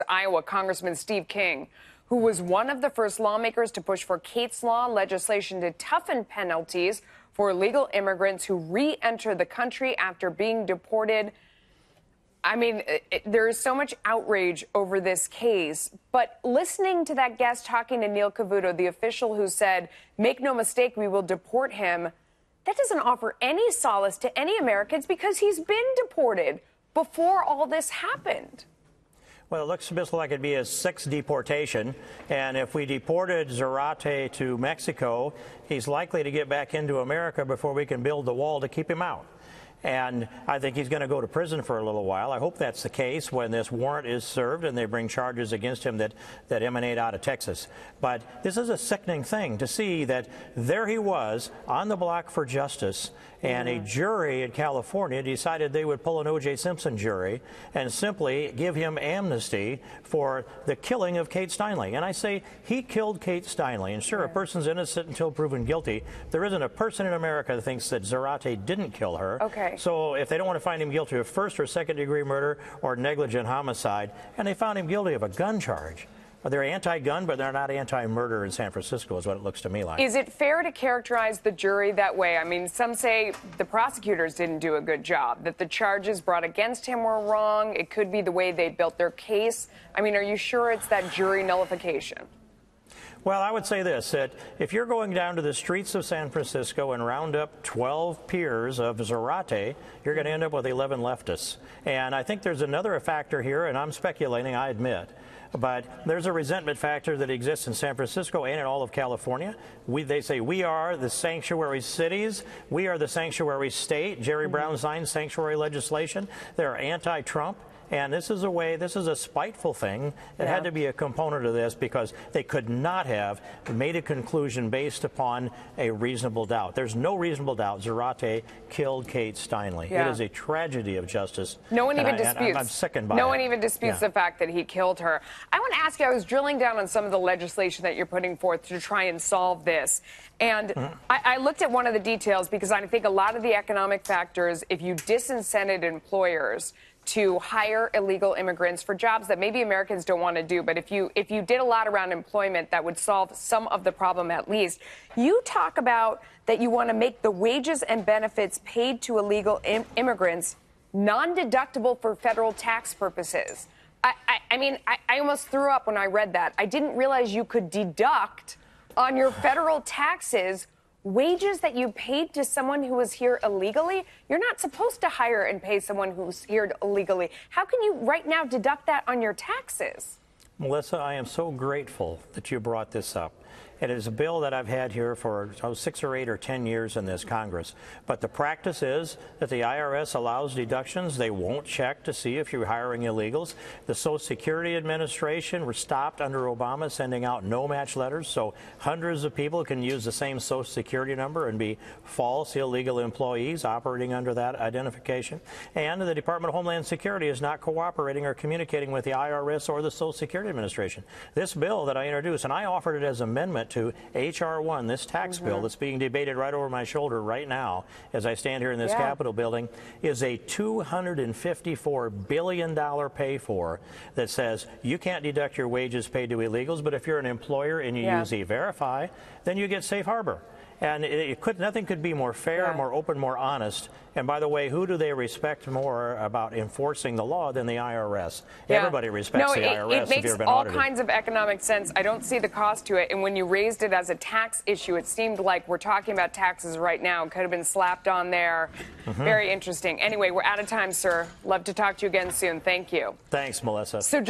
Iowa Congressman Steve King, who was one of the first lawmakers to push for Kate's Law legislation to toughen penalties for illegal immigrants who re-enter the country after being deported. I mean, there is so much outrage over this case, but listening to that guest talking to Neil Cavuto, the official who said, make no mistake, we will deport him, that doesn't offer any solace to any Americans because he's been deported before all this happened. Well, it looks a bit like it'd be a sixth deportation, and if we deported Zarate to Mexico, he's likely to get back into America before we can build the wall to keep him out. And I think he's going to go to prison for a little while. I hope that's the case when this warrant is served and they bring charges against him that emanate out of Texas. But this is a sickening thing to see that there he was on the block for justice, and a jury in California decided they would pull an O.J. Simpson jury and simply give him amnesty for the killing of Kate Steinle. And I say he killed Kate Steinle. And sure, a person's innocent until proven guilty. There isn't a person in America that thinks that Zarate didn't kill her. Okay. So if they don't want to find him guilty of first or second degree murder or negligent homicide, and they found him guilty of a gun charge, they're anti-gun, but they're not anti-murder in San Francisco, is what it looks to me like. Is it fair to characterize the jury that way? I mean, some say the prosecutors didn't do a good job, that the charges brought against him were wrong. It could be the way they built their case. I mean, are you sure it's that jury nullification? Well, I would say this, that if you're going down to the streets of San Francisco and round up 12 peers of Zarate, you're going to end up with 11 leftists. And I think there's another factor here, and I'm speculating, I admit, but there's a resentment factor that exists in San Francisco and in all of California. They say we are the sanctuary cities. We are the sanctuary state. Jerry Brown signed sanctuary legislation. They're anti-Trump. And this is a spiteful thing. It had to be a component of this because they could not have made a conclusion based upon a reasonable doubt. There's no reasonable doubt Zarate killed Kate Steinle. It is a tragedy of justice. No one even disputes. I'm sickened by it. No one even disputes the fact that he killed her. I want to ask you, I was drilling down on some of the legislation that you're putting forth to try and solve this. And I looked at one of the details because I think a lot of the economic factors, if you disincented employers to hire illegal immigrants for jobs that maybe Americans don't want to do, but if you did a lot around employment, that would solve some of the problem at least. You talk about that you want to make the wages and benefits paid to illegal immigrants non-deductible for federal tax purposes. I mean, I almost threw up when I read that. I didn't realize you could deduct on your federal taxes wages that you paid to someone who was here illegally. You're not supposed to hire and pay someone who's here illegally. How can you right now deduct that on your taxes? Melissa, I am so grateful that you brought this up. It is a bill that I've had here for 6 or 8 or 10 years in this Congress. But the practice is that the IRS allows deductions. They won't check to see if you're hiring illegals. The Social Security Administration was stopped under Obama sending out no-match letters, so hundreds of people can use the same Social Security number and be false illegal employees operating under that identification. And the Department of Homeland Security is not cooperating or communicating with the IRS or the Social Security Administration. This bill that I introduced, and I offered it as an amendment to H.R. 1, this tax bill that's being debated right over my shoulder right now as I stand here in this Capitol building, is a $254 billion pay-for that says you can't deduct your wages paid to illegals, but if you're an employer and you use E-Verify, then you get safe harbor. And nothing could be more fair, more open, more honest. And by the way, who do they respect more about enforcing the law than the IRS? Everybody respects the IRS. It makes all kinds of economic sense. I don't see the cost to it. And when you raised it as a tax issue, it seemed like we're talking about taxes right now. It could have been slapped on there. Very interesting. Anyway, we're out of time, sir. Love to talk to you again soon. Thank you. Thanks, Melissa.